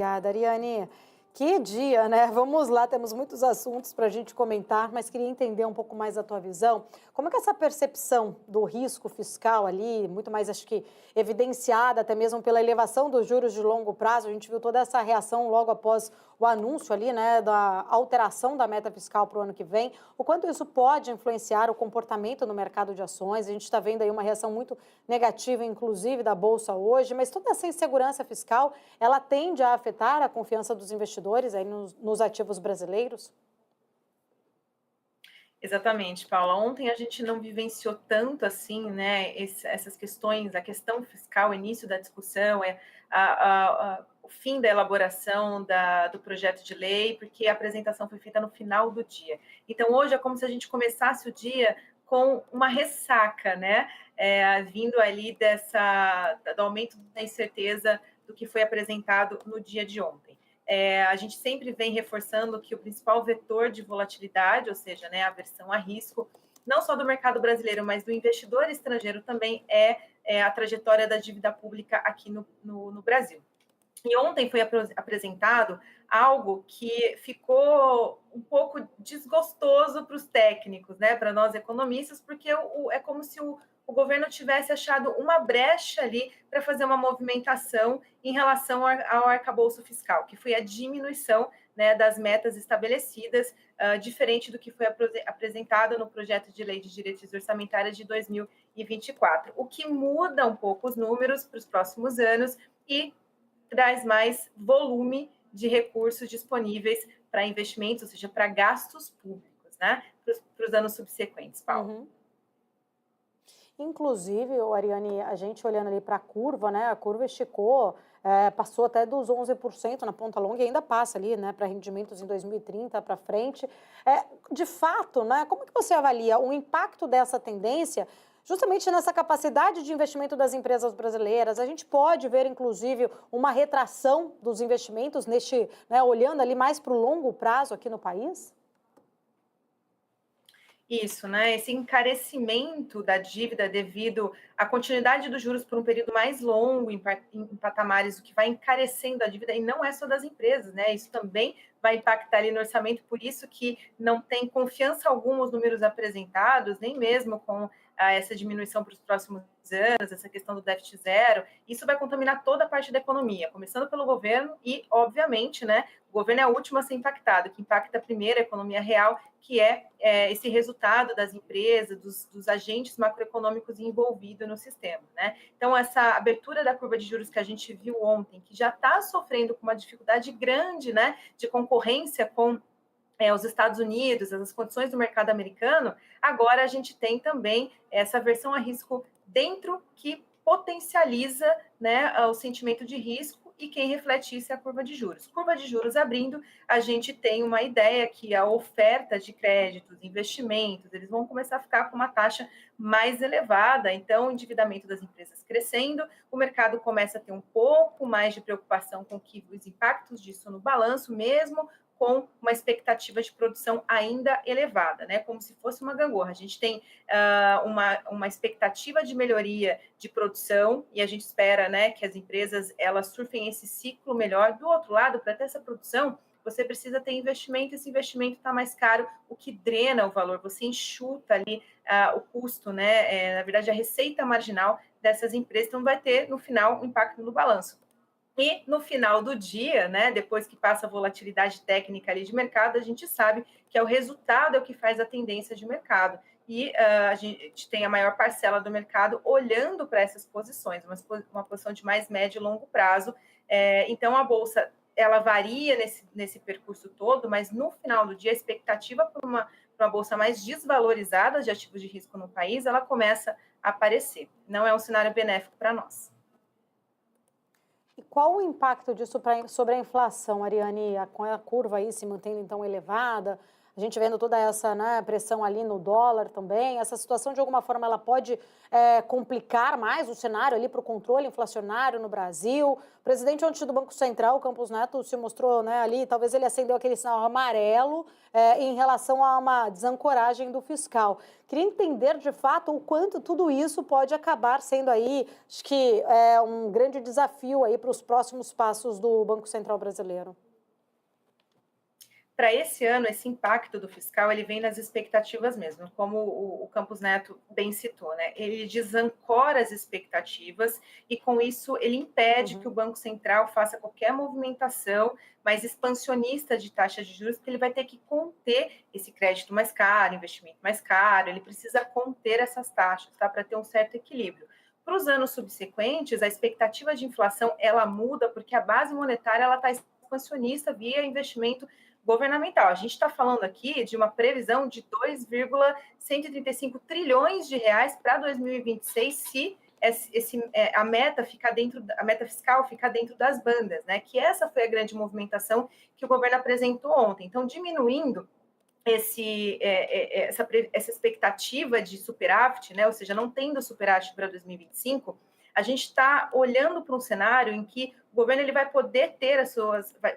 Obrigada, Ariane. Que dia, né? Vamos lá, temos muitos assuntos para a gente comentar, mas queria entender um pouco mais a tua visão. Como é que essa percepção do risco fiscal ali, muito mais, acho que, evidenciada até mesmo pela elevação dos juros de longo prazo, a gente viu toda essa reação logo após o anúncio ali, né, da alteração da meta fiscal para o ano que vem, o quanto isso pode influenciar o comportamento no mercado de ações. A gente está vendo aí uma reação muito negativa, inclusive, da Bolsa hoje, mas toda essa insegurança fiscal, ela tende a afetar a confiança dos investidores aí nos ativos brasileiros? Exatamente, Paula. Ontem a gente não vivenciou tanto assim, né, essas questões, a questão fiscal, o início da discussão, o fim da elaboração do projeto de lei, porque a apresentação foi feita no final do dia. Então, hoje é como se a gente começasse o dia com uma ressaca, né, vindo ali do aumento da incerteza do que foi apresentado no dia de ontem. A gente sempre vem reforçando que o principal vetor de volatilidade, ou seja, né, a aversão a risco, não só do mercado brasileiro, mas do investidor estrangeiro também é a trajetória da dívida pública aqui no Brasil. E ontem foi apresentado algo que ficou um pouco desgostoso para os técnicos, né, para nós economistas, porque é como se o governo tivesse achado uma brecha ali para fazer uma movimentação em relação ao arcabouço fiscal, que foi a diminuição, né, das metas estabelecidas, diferente do que foi apresentado no projeto de lei de diretrizes orçamentárias de 2024, o que muda um pouco os números para os próximos anos e traz mais volume de recursos disponíveis para investimentos, ou seja, para gastos públicos, né, para os anos subsequentes, Paulo. Uhum. Inclusive, Ariane, a gente olhando ali para a curva, né? A curva esticou, passou até dos 11% na ponta longa e ainda passa ali, né? Para rendimentos em 2030 para frente. De fato, né? Como que você avalia o impacto dessa tendência justamente nessa capacidade de investimento das empresas brasileiras? A gente pode ver, inclusive, uma retração dos investimentos né? Olhando ali mais para o longo prazo aqui no país? Isso, né? Esse encarecimento da dívida devido à continuidade dos juros por um período mais longo em patamares, o que vai encarecendo a dívida, e não é só das empresas, né? Isso também vai impactar ali no orçamento, por isso que não tem confiança alguma os números apresentados, nem mesmo com essa diminuição para os próximos anos, essa questão do déficit zero. Isso vai contaminar toda a parte da economia, começando pelo governo e, obviamente, né? O governo é o último a ser impactado, que impacta primeiro a economia real, que é esse resultado das empresas, dos agentes macroeconômicos envolvidos no sistema, né? Então, essa abertura da curva de juros que a gente viu ontem, que já está sofrendo com uma dificuldade grande, né, de concorrência com os Estados Unidos, as condições do mercado americano, agora a gente tem também essa aversão a risco dentro que potencializa, né, o sentimento de risco, e quem reflete isso é a curva de juros. Curva de juros abrindo, a gente tem uma ideia que a oferta de créditos, investimentos, eles vão começar a ficar com uma taxa mais elevada, então o endividamento das empresas crescendo, o mercado começa a ter um pouco mais de preocupação com os impactos disso no balanço, mesmo com uma expectativa de produção ainda elevada, né? Como se fosse uma gangorra. A gente tem uma expectativa de melhoria de produção e a gente espera, né, que as empresas elas surfem esse ciclo melhor. Do outro lado, para ter essa produção, você precisa ter investimento, esse investimento está mais caro, o que drena o valor, você enxuta ali o custo, né? Na verdade, a receita marginal dessas empresas, então vai ter, no final, um impacto no balanço. E no final do dia, né, depois que passa a volatilidade técnica ali de mercado, a gente sabe que é o resultado é o que faz a tendência de mercado. E a gente tem a maior parcela do mercado olhando para essas posições, uma posição de mais médio e longo prazo. Então, a Bolsa ela varia nesse percurso todo, mas no final do dia, a expectativa por uma Bolsa mais desvalorizada de ativos de risco no país, ela começa a aparecer. Não é um cenário benéfico para nós. E qual o impacto disso sobre a inflação, Ariane? Com a curva aí se mantendo então elevada, a a gente vendo toda essa, né, pressão ali no dólar também, essa situação de alguma forma ela pode complicar mais o cenário ali para o controle inflacionário no Brasil. O presidente ontem do Banco Central, Campos Neto, se mostrou, né, ali, talvez ele acendeu aquele sinal amarelo em relação a uma desancoragem do fiscal. Queria entender de fato o quanto tudo isso pode acabar sendo aí, acho que um grande desafio aí para os próximos passos do Banco Central brasileiro. Para esse ano, esse impacto do fiscal, ele vem nas expectativas mesmo, como o Campos Neto bem citou, né? Ele desancora as expectativas e, com isso, ele impede que o Banco Central faça qualquer movimentação mais expansionista de taxa de juros, porque ele vai ter que conter esse crédito mais caro, investimento mais caro, ele precisa conter essas taxas, tá? Para ter um certo equilíbrio. Para os anos subsequentes, a expectativa de inflação, ela muda, porque a base monetária, ela está expansionista via investimento governamental. A gente está falando aqui de uma previsão de 2,135 trilhões de reais para 2026, se a meta ficar dentro, a meta fiscal ficar dentro das bandas, né? Que essa foi a grande movimentação que o governo apresentou ontem. Então, diminuindo essa expectativa de superávit, né? Ou seja, não tendo superávit para 2025, a gente está olhando para um cenário em que o governo ele vai poder ter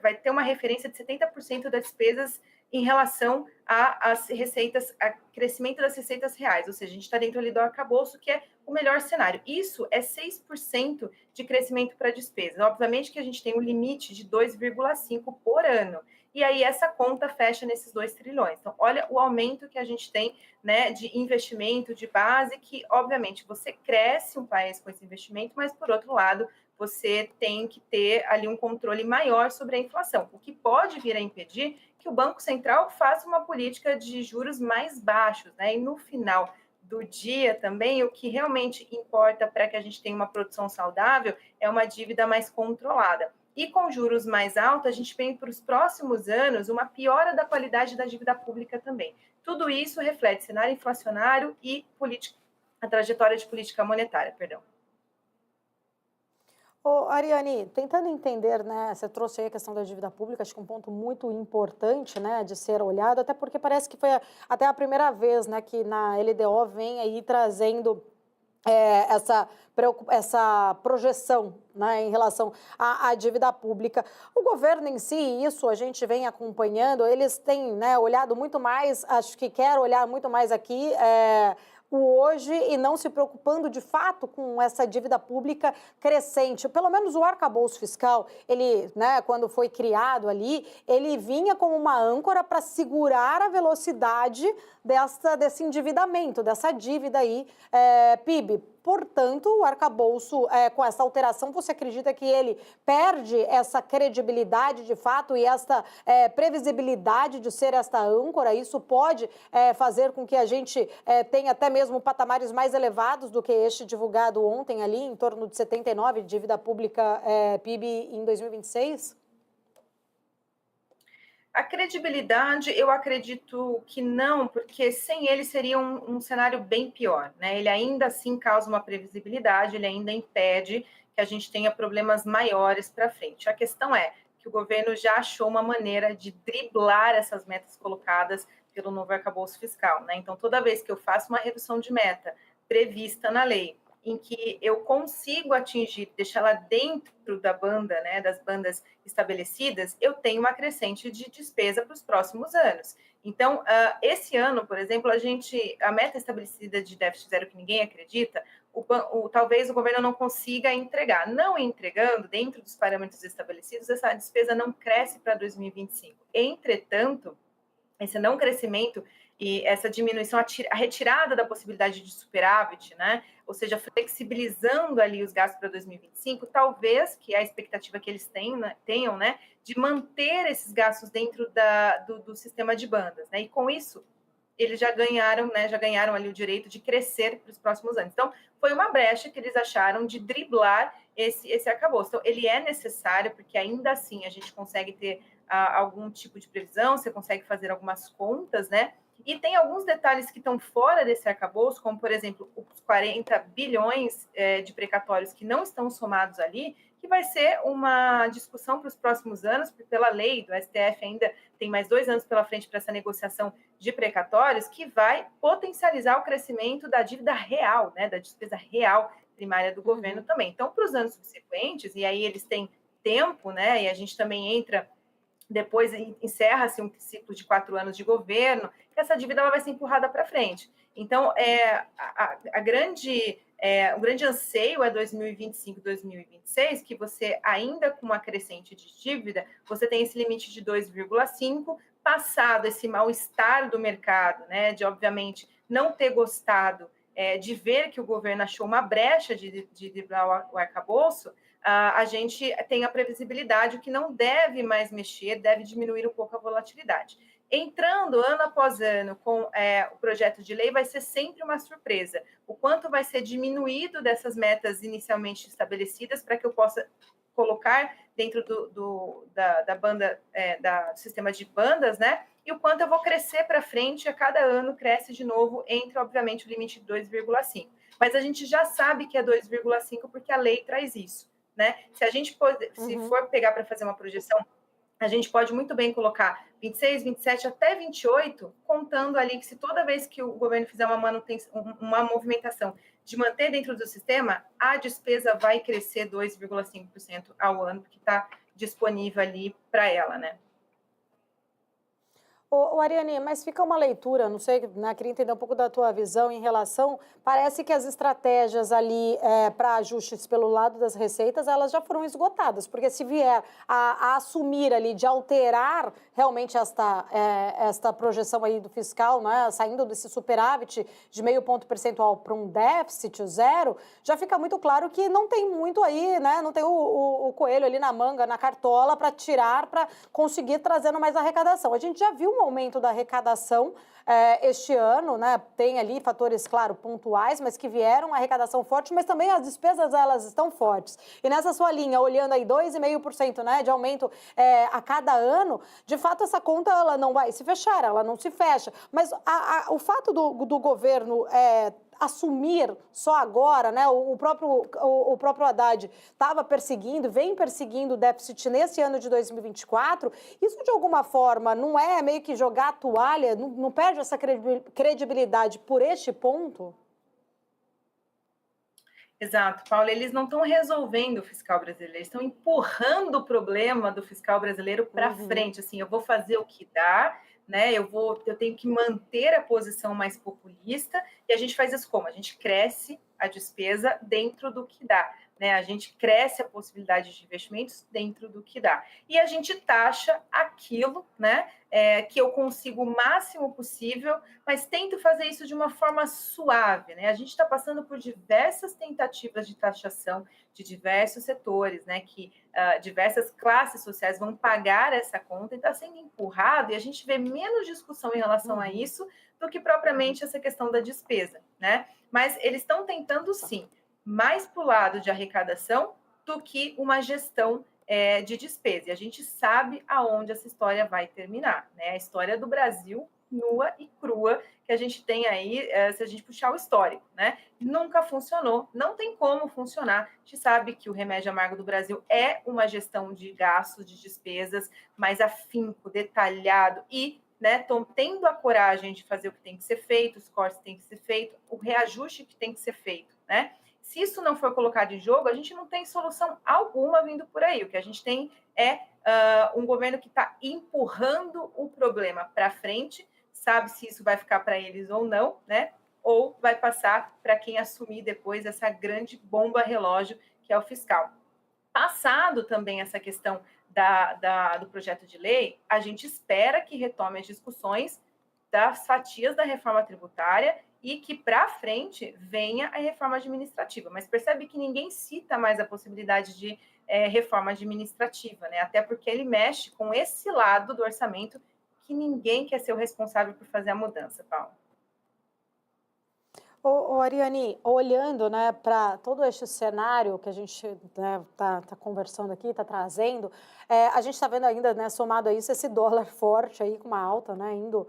vai ter uma referência de 70% das despesas em relação às receitas, a crescimento das receitas reais, ou seja, a gente está dentro ali do arcabouço, que é o melhor cenário. Isso é 6% de crescimento para despesas. Obviamente que a gente tem um limite de 2,5 por ano. E aí essa conta fecha nesses 2 trilhões. Então, olha o aumento que a gente tem, né, de investimento, de base, que, obviamente, você cresce um país com esse investimento, mas, por outro lado, você tem que ter ali um controle maior sobre a inflação, o que pode vir a impedir que o Banco Central faça uma política de juros mais baixos, né? E no final do dia também, o que realmente importa para que a gente tenha uma produção saudável é uma dívida mais controlada. E com juros mais altos, a gente vem para os próximos anos uma piora da qualidade da dívida pública também. Tudo isso reflete cenário inflacionário e a trajetória de política monetária, perdão. Ô, Ariane, tentando entender, né, você trouxe aí a questão da dívida pública, acho que um ponto muito importante, né, de ser olhado, até porque parece que foi até a primeira vez, né, que na LDO vem aí trazendo essa projeção, né, em relação à dívida pública. O governo em si, isso a gente vem acompanhando, eles têm, né, olhado muito mais, acho que quer olhar muito mais aqui, o hoje e não se preocupando de fato com essa dívida pública crescente. Pelo menos o arcabouço fiscal, ele, né, quando foi criado ali, ele vinha como uma âncora para segurar a velocidade desse endividamento, dessa dívida aí, PIB. Portanto, o arcabouço, com essa alteração, você acredita que ele perde essa credibilidade de fato e essa previsibilidade de ser esta âncora? Isso pode fazer com que a gente tenha até mesmo patamares mais elevados do que este divulgado ontem ali, em torno de 79 de dívida pública PIB em 2026? A credibilidade, eu acredito que não, porque sem ele seria um cenário bem pior, né? Ele ainda assim causa uma previsibilidade, ele ainda impede que a gente tenha problemas maiores para frente. A questão é que o governo já achou uma maneira de driblar essas metas colocadas pelo novo arcabouço fiscal, né? Então, toda vez que eu faço uma redução de meta prevista na lei, em que eu consigo atingir, deixá-la dentro da banda, né, das bandas estabelecidas, eu tenho uma crescente de despesa para os próximos anos. Então, esse ano, por exemplo, a meta estabelecida de déficit zero que ninguém acredita, talvez o governo não consiga entregar. Não entregando, dentro dos parâmetros estabelecidos, essa despesa não cresce para 2025. Entretanto, esse não crescimento e essa diminuição, a retirada da possibilidade de superávit, né? Ou seja, flexibilizando ali os gastos para 2025, talvez, que é a expectativa que eles tenham, né? De manter esses gastos dentro do sistema de bandas, né? E com isso, eles já ganharam, né? Já ganharam ali o direito de crescer para os próximos anos. Então, foi uma brecha que eles acharam de driblar esse arcabouço. Então, ele é necessário, porque ainda assim a gente consegue ter algum tipo de previsão, você consegue fazer algumas contas, né? E tem alguns detalhes que estão fora desse arcabouço, como, por exemplo, os 40 bilhões de precatórios que não estão somados ali, que vai ser uma discussão para os próximos anos, porque pela lei do STF ainda tem mais 2 anos pela frente para essa negociação de precatórios, que vai potencializar o crescimento da dívida real, né, da despesa real primária do governo também. Então, para os anos subsequentes, e aí eles têm tempo, né, e a gente também entra, depois encerra-se um ciclo de 4 anos de governo, essa dívida ela vai ser empurrada para frente. Então, o grande anseio é 2025, 2026, que você, ainda com uma crescente de dívida, você tem esse limite de 2,5, passado esse mal-estar do mercado, né, de, obviamente, não ter gostado de ver que o governo achou uma brecha de driblar o arcabouço, a gente tem a previsibilidade, o que não deve mais mexer, deve diminuir um pouco a volatilidade. Entrando ano após ano com o projeto de lei, vai ser sempre uma surpresa. O quanto vai ser diminuído dessas metas inicialmente estabelecidas para que eu possa colocar dentro da banda, do sistema de bandas, né? E o quanto eu vou crescer para frente, a cada ano cresce de novo, entre, obviamente, o limite de 2,5. Mas a gente já sabe que é 2,5 porque a lei traz isso, né? Se a gente se for pegar para fazer uma projeção, a gente pode muito bem colocar 26, 27 até 28, contando ali que se toda vez que o governo fizer uma movimentação de manter dentro do sistema, a despesa vai crescer 2,5% ao ano, porque está disponível ali para ela, né? Ariane, mas fica uma leitura, não sei, né, queria entender um pouco da tua visão em relação, parece que as estratégias ali para ajustes pelo lado das receitas, elas já foram esgotadas, porque se vier a assumir ali, de alterar realmente esta projeção aí do fiscal, né, saindo desse superávit de 0,5 ponto percentual para um déficit zero, já fica muito claro que não tem muito aí, né, não tem o coelho ali na manga, na cartola para tirar, para conseguir trazendo mais arrecadação. A gente já viu um aumento da arrecadação este ano, né? Tem ali fatores, claro, pontuais, mas que vieram a arrecadação forte, mas também as despesas, elas estão fortes. E nessa sua linha, olhando aí 2,5%, né, de aumento a cada ano, de fato essa conta ela não vai se fechar, ela não se fecha. Mas o fato do governo assumir só agora, né? O próprio Haddad estava perseguindo, vem perseguindo o déficit nesse ano de 2024. Isso, de alguma forma, não é meio que jogar a toalha, não perde essa credibilidade por este ponto? Exato, Paulo. Eles não estão resolvendo o fiscal brasileiro, eles estão empurrando o problema do fiscal brasileiro para frente. Assim, eu vou fazer o que dá, né? Eu tenho que manter a posição mais populista, e a gente faz isso como? A gente cresce a despesa dentro do que dá, né? A gente cresce a possibilidade de investimentos dentro do que dá. E a gente taxa aquilo, né? Que eu consigo o máximo possível, mas tento fazer isso de uma forma suave, né? A gente está passando por diversas tentativas de taxação de diversos setores, né? Que diversas classes sociais vão pagar essa conta, e está sendo empurrado, e a gente vê menos discussão em relação a isso do que propriamente essa questão da despesa, né? Mas eles estão tentando, sim, mais para o lado de arrecadação do que uma gestão de despesa. E a gente sabe aonde essa história vai terminar, né? A história do Brasil nua e crua que a gente tem aí, se a gente puxar o histórico, né? Nunca funcionou, não tem como funcionar. A gente sabe que o remédio amargo do Brasil é uma gestão de gastos, de despesas, mais afinco, detalhado e, né, tendo a coragem de fazer o que tem que ser feito, os cortes que tem que ser feito, o reajuste que tem que ser feito, né? Se isso não for colocado em jogo, a gente não tem solução alguma vindo por aí. O que a gente tem é um governo que está empurrando o problema para frente, sabe se isso vai ficar para eles ou não, né? Ou vai passar para quem assumir depois essa grande bomba relógio que é o fiscal. Passado também essa questão do projeto de lei, a gente espera que retome as discussões das fatias da reforma tributária e que para frente venha a reforma administrativa. Mas percebe que ninguém cita mais a possibilidade de reforma administrativa, né? Até porque ele mexe com esse lado do orçamento que ninguém quer ser o responsável por fazer a mudança, Paulo. Ariane, olhando, né, para todo este cenário que a gente tá conversando aqui, está trazendo, a gente está vendo ainda, né, somado a isso, esse dólar forte aí com uma alta, né, indo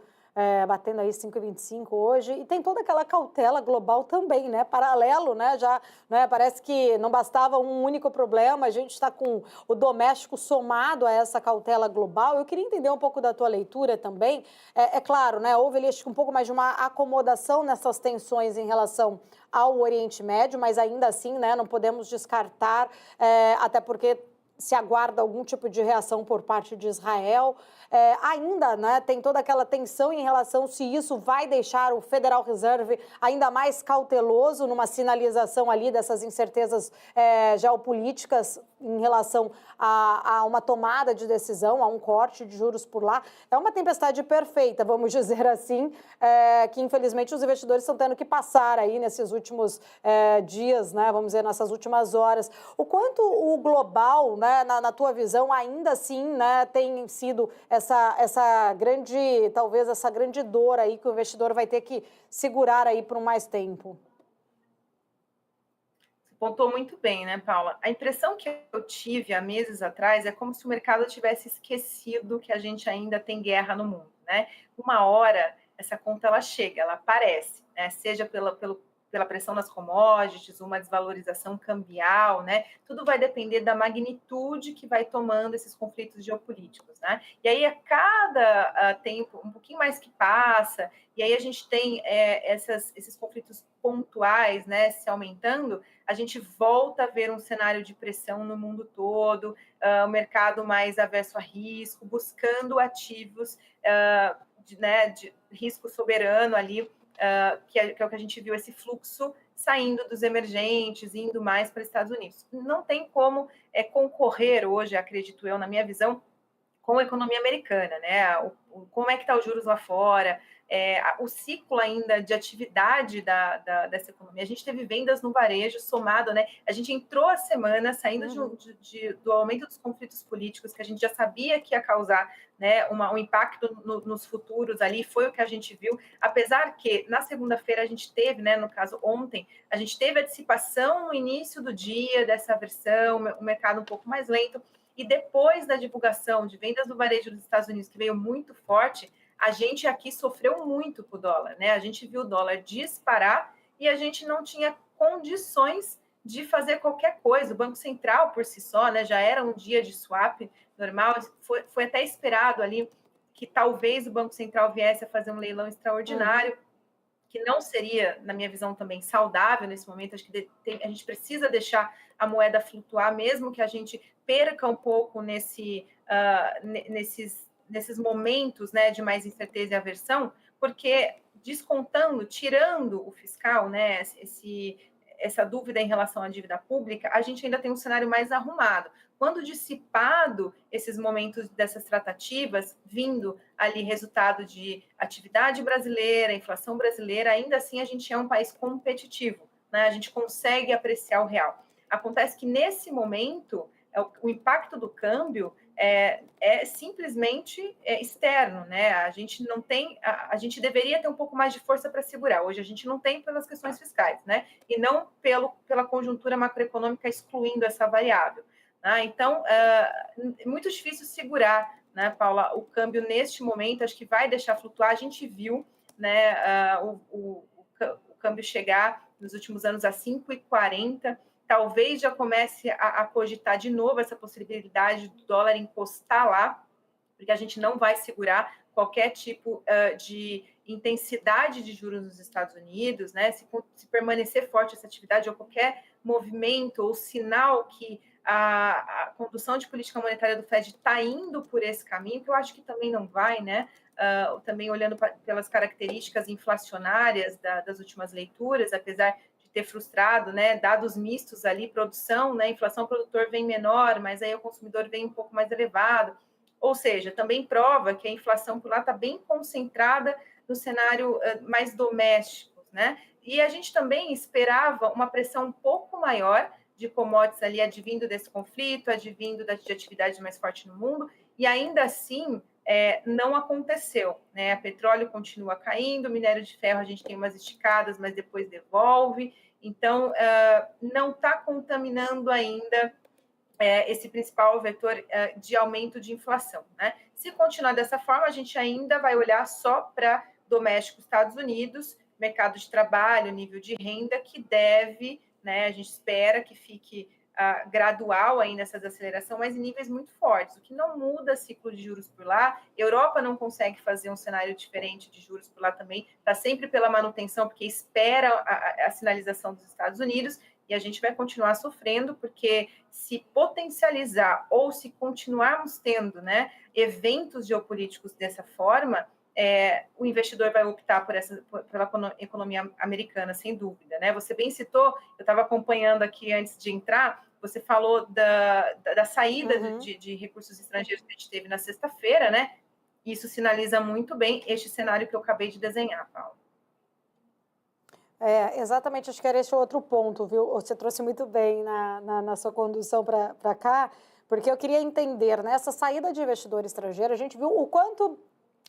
batendo aí 5,25 hoje, e tem toda aquela cautela global também, né? Paralelo, né? Já, né, parece que não bastava um único problema, a gente está com o doméstico somado a essa cautela global. Eu queria entender um pouco da tua leitura também. É claro, né? Houve ali, acho que um pouco mais de uma acomodação nessas tensões em relação ao Oriente Médio, mas ainda assim, né, não podemos descartar, até porque se aguarda algum tipo de reação por parte de Israel. Ainda, né, tem toda aquela tensão em relação se isso vai deixar o Federal Reserve ainda mais cauteloso numa sinalização ali dessas incertezas geopolíticas em relação a uma tomada de decisão, a um corte de juros por lá. É uma tempestade perfeita, vamos dizer assim, que infelizmente os investidores estão tendo que passar aí nesses últimos dias, né, vamos dizer, nessas últimas horas. O quanto o global, né, na tua visão, ainda assim, né, tem sido essa grande, talvez essa grande dor aí que o investidor vai ter que segurar aí por mais tempo? Pontuou muito bem, né, Paula? A impressão que eu tive há meses atrás é como se o mercado tivesse esquecido que a gente ainda tem guerra no mundo, né? Uma hora essa conta ela chega, ela aparece, né? Seja pela pressão nas commodities, uma desvalorização cambial, né? Tudo vai depender da magnitude que vai tomando esses conflitos geopolíticos, né? E aí, a cada tempo, um pouquinho mais que passa, e aí a gente tem esses conflitos pontuais, né, se aumentando, a gente volta a ver um cenário de pressão no mundo todo, o mercado mais averso a risco, buscando ativos de risco soberano ali, que é o que a gente viu, esse fluxo saindo dos emergentes, indo mais para os Estados Unidos. Não tem como concorrer hoje, acredito eu, na minha visão, com a economia americana, né? Como é que está os juros lá fora, o ciclo ainda de atividade dessa economia. A gente teve vendas no varejo somado, né? A gente entrou a semana saindo do aumento dos conflitos políticos, que a gente já sabia que ia causar, né, um impacto nos futuros ali, foi o que a gente viu, apesar que na segunda-feira a gente teve, né, no caso ontem, a gente teve a dissipação no início do dia dessa versão, o mercado um pouco mais lento, e depois da divulgação de vendas do varejo dos Estados Unidos, que veio muito forte, a gente aqui sofreu muito com o dólar, né? A gente viu o dólar disparar e a gente não tinha condições de fazer qualquer coisa. O Banco Central, por si só, né, já era um dia de swap normal, foi até esperado ali que talvez o Banco Central viesse a fazer um leilão extraordinário, que não seria, na minha visão, também saudável nesse momento. Acho que a gente precisa deixar a moeda flutuar, mesmo que a gente perca um pouco nesses momentos, né, de mais incerteza e aversão, porque descontando, tirando o fiscal, né, essa dúvida em relação à dívida pública, a gente ainda tem um cenário mais arrumado. Quando dissipado esses momentos dessas tratativas, vindo ali resultado de atividade brasileira, inflação brasileira, ainda assim a gente é um país competitivo, né? A gente consegue apreciar o real. Acontece que nesse momento, o impacto do câmbio é simplesmente externo, né? A gente não tem, a gente deveria ter um pouco mais de força para segurar. Hoje a gente não tem pelas questões fiscais, né? E não pela conjuntura macroeconômica excluindo essa variável. Então, é muito difícil segurar, né, Paula, o câmbio neste momento. Acho que vai deixar flutuar. A gente viu, né, o câmbio chegar nos últimos anos a 5,40. Talvez já comece a cogitar de novo essa possibilidade do dólar encostar lá, porque a gente não vai segurar qualquer tipo de intensidade de juros nos Estados Unidos, né? Se permanecer forte essa atividade ou qualquer movimento ou sinal que a condução de política monetária do Fed está indo por esse caminho, que eu acho que também não vai, né? Também olhando pelas características inflacionárias das últimas leituras, apesar de ter frustrado, né? Dados mistos ali, produção, né? Inflação produtor vem menor, mas aí o consumidor vem um pouco mais elevado. Ou seja, também prova que a inflação por lá está bem concentrada no cenário mais doméstico, né? E a gente também esperava uma pressão um pouco maior de commodities ali advindo desse conflito, advindo de atividade mais forte no mundo, e ainda assim não aconteceu, né? A petróleo continua caindo, minério de ferro a gente tem umas esticadas, mas depois devolve, então não está contaminando ainda esse principal vetor de aumento de inflação, né? Se continuar dessa forma, a gente ainda vai olhar só para doméstico Estados Unidos, mercado de trabalho, nível de renda, que deve, né, a gente espera que fique gradual aí nessa desaceleração, mas em níveis muito fortes, o que não muda ciclo de juros por lá. Europa não consegue fazer um cenário diferente de juros por lá também, está sempre pela manutenção, porque espera a sinalização dos Estados Unidos, e a gente vai continuar sofrendo, porque se potencializar ou se continuarmos tendo, né, eventos geopolíticos dessa forma, o investidor vai optar pela economia americana, sem dúvida, né? Você bem citou, eu estava acompanhando aqui antes de entrar, você falou da saída de recursos estrangeiros que a gente teve na sexta-feira, né? Isso sinaliza muito bem este cenário que eu acabei de desenhar, Paulo. Exatamente, acho que era esse outro ponto, viu? Você trouxe muito bem na sua condução para cá, porque eu queria entender, nessa saída de investidor estrangeiro, a gente viu o quanto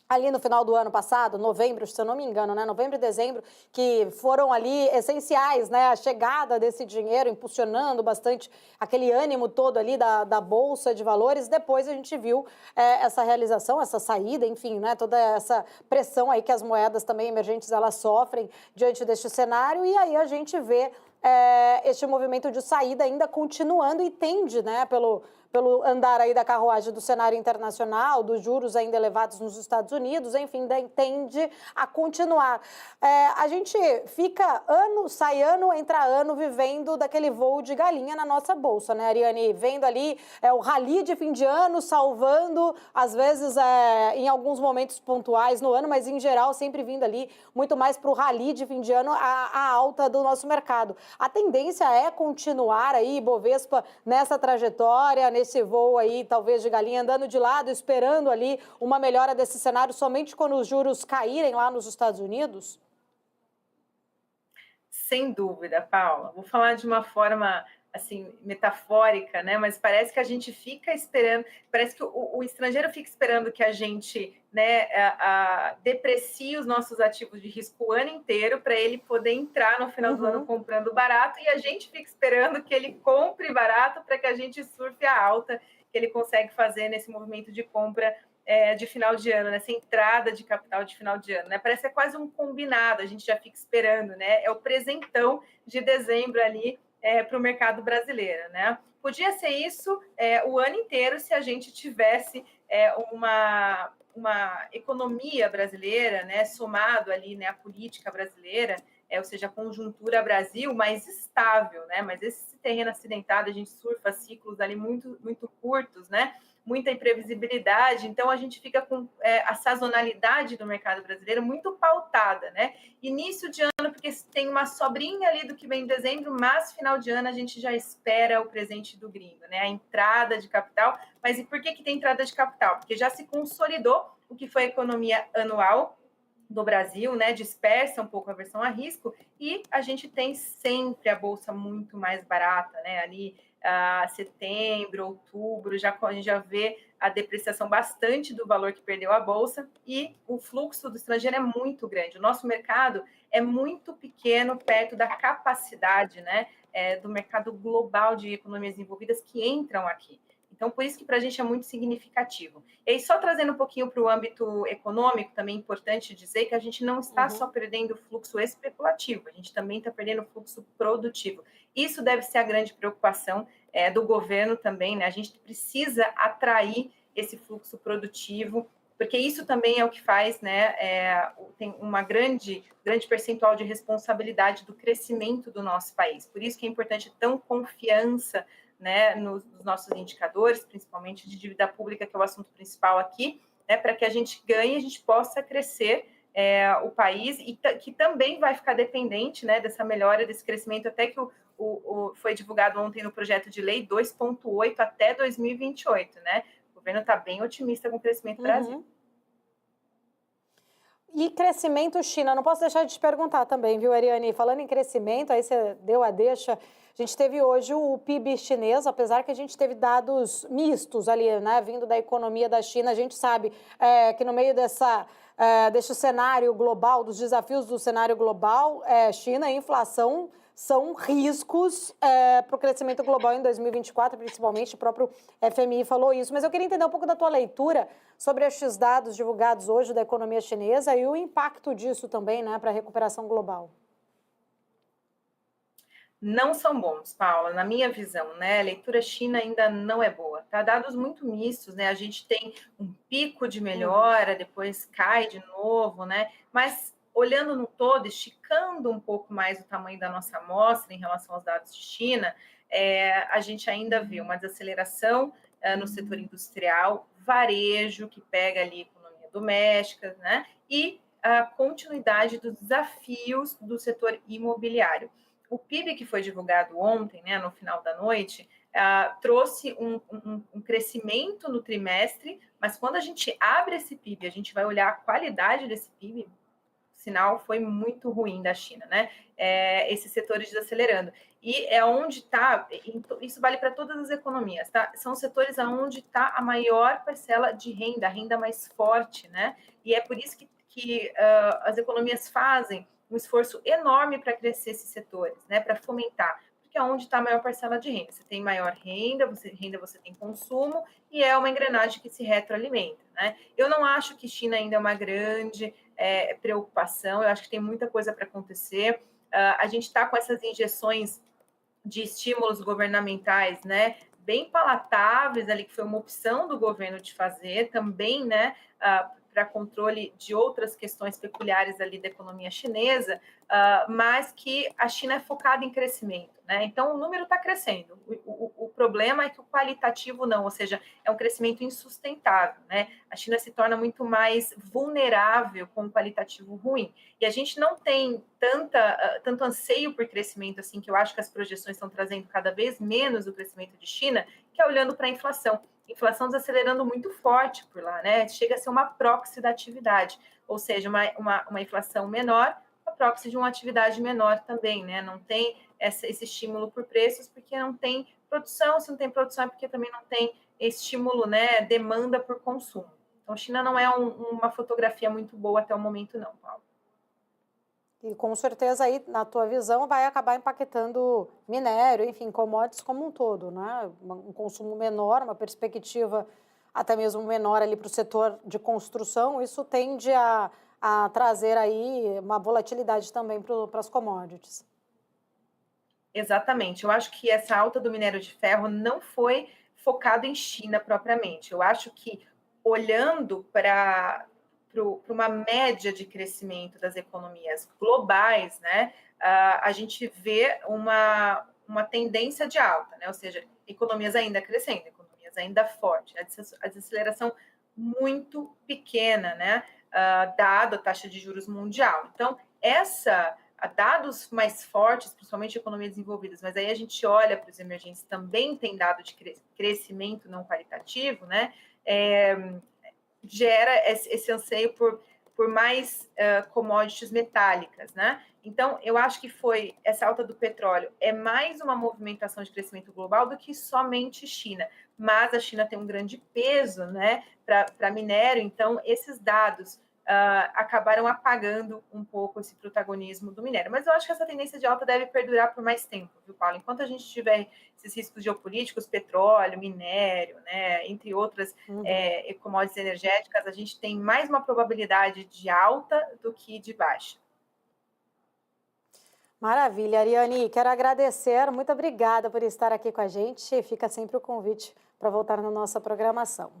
ali no final do ano passado, novembro, se eu não me engano, né, novembro e dezembro, que foram ali essenciais, né, a chegada desse dinheiro, impulsionando bastante aquele ânimo todo ali da Bolsa de Valores. Depois a gente viu essa realização, essa saída, enfim, né, toda essa pressão aí que as moedas também emergentes, elas sofrem diante deste cenário, e aí a gente vê este movimento de saída ainda continuando e tende, né, pelo andar aí da carruagem do cenário internacional, dos juros ainda elevados nos Estados Unidos, enfim, tende a continuar. A gente fica ano, sai ano, entra ano, vivendo daquele voo de galinha na nossa bolsa, né, Ariane? Vendo ali o rally de fim de ano, salvando, às vezes, em alguns momentos pontuais no ano, mas em geral sempre vindo ali muito mais para o rally de fim de ano, a alta do nosso mercado. A tendência é continuar aí, Bovespa, nessa trajetória, nesse voo aí, talvez de galinha, andando de lado, esperando ali uma melhora desse cenário somente quando os juros caírem lá nos Estados Unidos? Sem dúvida, Paula. Vou falar de uma forma assim metafórica, né? Mas parece que a gente fica esperando, parece que o estrangeiro fica esperando que a gente, né, deprecie os nossos ativos de risco o ano inteiro para ele poder entrar no final do ano comprando barato, e a gente fica esperando que ele compre barato para que a gente surfe a alta que ele consegue fazer nesse movimento de compra de final de ano, nessa entrada de capital de final de ano, né? Parece que é quase um combinado, a gente já fica esperando, né? É o presentão de dezembro ali para o mercado brasileiro, né? Podia ser isso o ano inteiro se a gente tivesse uma economia brasileira, né? Somado ali, né? A política brasileira, ou seja, a conjuntura Brasil mais estável, né? Mas esse terreno acidentado, a gente surfa ciclos ali muito, muito curtos, né? Muita imprevisibilidade, então a gente fica com a sazonalidade do mercado brasileiro muito pautada, né? Início de ano, porque tem uma sobrinha ali do que vem em dezembro, mas final de ano a gente já espera o presente do gringo, né? A entrada de capital. Mas e por que tem entrada de capital? Porque já se consolidou o que foi a economia anual do Brasil, né? Dispersa um pouco a versão a risco, e a gente tem sempre a bolsa muito mais barata, né? Ali setembro, outubro, a gente já vê a depreciação bastante do valor que perdeu a bolsa, e o fluxo do estrangeiro é muito grande. O nosso mercado é muito pequeno perto da capacidade, né, do mercado global de economias desenvolvidas que entram aqui. Então, por isso que para a gente é muito significativo. E aí, só trazendo um pouquinho para o âmbito econômico, também é importante dizer que a gente não está só perdendo fluxo especulativo, a gente também está perdendo fluxo produtivo. Isso deve ser a grande preocupação do governo também, né? A gente precisa atrair esse fluxo produtivo, porque isso também é o que faz, né? Tem uma grande percentual de responsabilidade do crescimento do nosso país. Por isso que é importante tão confiança, né, nos nossos indicadores, principalmente de dívida pública, que é o assunto principal aqui, né, para que a gente ganhe, a gente possa crescer o país, e que também vai ficar dependente, né, dessa melhora, desse crescimento, até que foi divulgado ontem no projeto de lei 2,8 até 2028, né? O governo está bem otimista com o crescimento do Brasil. E crescimento China, não posso deixar de te perguntar também, viu, Ariane? Falando em crescimento, aí você deu a deixa. A gente teve hoje o PIB chinês, apesar que a gente teve dados mistos ali, né, vindo da economia da China. A gente sabe que no meio desse cenário global, dos desafios do cenário global, China, a inflação são riscos para o crescimento global em 2024, principalmente, o próprio FMI falou isso. Mas eu queria entender um pouco da tua leitura sobre estes dados divulgados hoje da economia chinesa e o impacto disso também, né, para a recuperação global. Não são bons, Paula, na minha visão, né? A leitura China ainda não é boa, tá? Dados muito mistos, né? A gente tem um pico de melhora, depois cai de novo, né? Mas olhando no todo, esticando um pouco mais o tamanho da nossa amostra em relação aos dados de China, a gente ainda vê uma desaceleração no setor industrial, varejo, que pega ali a economia doméstica, né? E a continuidade dos desafios do setor imobiliário. O PIB que foi divulgado ontem, né, no final da noite, trouxe um crescimento no trimestre, mas quando a gente abre esse PIB, a gente vai olhar a qualidade desse PIB, o sinal foi muito ruim da China, né? Esses setores desacelerando. E é onde está, isso vale para todas as economias, tá? São os setores onde está a maior parcela de renda, a renda mais forte, né? E é por isso que as economias fazem um esforço enorme para crescer esses setores, né, para fomentar, porque é onde está a maior parcela de renda. Você tem maior renda, você tem consumo, e é uma engrenagem que se retroalimenta, né? Eu não acho que China ainda é uma grande preocupação, eu acho que tem muita coisa para acontecer. A gente está com essas injeções de estímulos governamentais, né, bem palatáveis ali, que foi uma opção do governo de fazer também, né, para controle de outras questões peculiares ali da economia chinesa, mas que a China é focada em crescimento, né? Então, o número está crescendo. O problema é que o qualitativo não, ou seja, é um crescimento insustentável, né? A China se torna muito mais vulnerável com um qualitativo ruim. E a gente não tem tanto anseio por crescimento, assim, que eu acho que as projeções estão trazendo cada vez menos o crescimento de China, que é olhando para a inflação. Inflação desacelerando muito forte por lá, né? Chega a ser uma proxy da atividade, ou seja, uma inflação menor, a proxy de uma atividade menor também, né? Não tem esse estímulo por preços, porque não tem produção, se não tem produção é porque também não tem estímulo, né? Demanda por consumo. Então, a China não é uma fotografia muito boa até o momento, não, Paulo. E com certeza aí, na tua visão, vai acabar impactando minério, enfim, commodities como um todo, né? Um consumo menor, uma perspectiva até mesmo menor ali para o setor de construção, isso tende a trazer aí uma volatilidade também para as commodities. Exatamente. Eu acho que essa alta do minério de ferro não foi focado em China propriamente. Eu acho que olhando para uma média de crescimento das economias globais, né, a gente vê uma tendência de alta, né? Ou seja, economias ainda crescendo, economias ainda fortes, a desaceleração muito pequena, né, dado a taxa de juros mundial. Então, dados mais fortes, principalmente economias desenvolvidas, mas aí a gente olha para os emergentes, também tem dado de crescimento não qualitativo, né? Gera esse anseio por mais commodities metálicas, né? Então, eu acho que essa alta do petróleo é mais uma movimentação de crescimento global do que somente China, mas a China tem um grande peso, né, para minério, então esses dados acabaram apagando um pouco esse protagonismo do minério. Mas eu acho que essa tendência de alta deve perdurar por mais tempo, viu, Paulo? Enquanto a gente tiver esses riscos geopolíticos, petróleo, minério, né, entre outras commodities energéticas, a gente tem mais uma probabilidade de alta do que de baixa. Maravilha, Ariane. Quero agradecer. Muito obrigada por estar aqui com a gente. Fica sempre o convite para voltar na nossa programação.